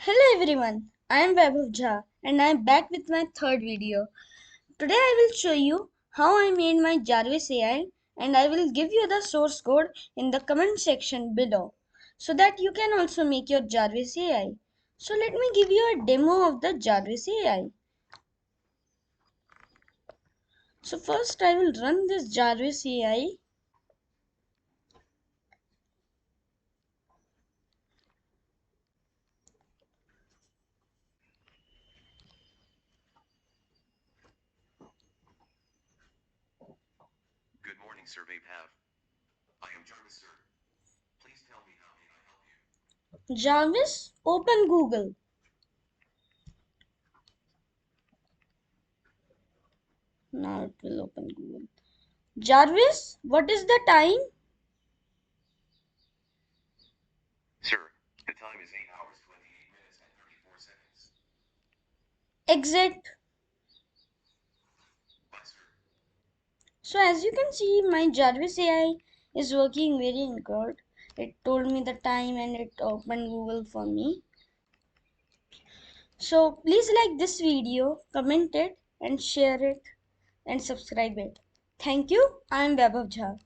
Hello everyone, I am Vaibhav Jha and I am back with my third video. Today I will show you how I made my Jarvis AI and I will give you the source code in the comment section below so that you can also make your Jarvis AI. So let me give you a demo of the Jarvis AI. So first I will run this Jarvis AI. Good morning, Sir Vaibhav. I am Jarvis, sir. Please tell me how may I help you? Jarvis, open Google. Now it will open Google. Jarvis, what is the time? Sir, the time is 8 hours 28 minutes and 34 seconds. Exit. Bye, sir. So as you can see, my Jarvis AI is working very good. It told me the time and it opened Google for me. So please like this video, comment it and share it and subscribe it. Thank you. I am Vaibhav Jha.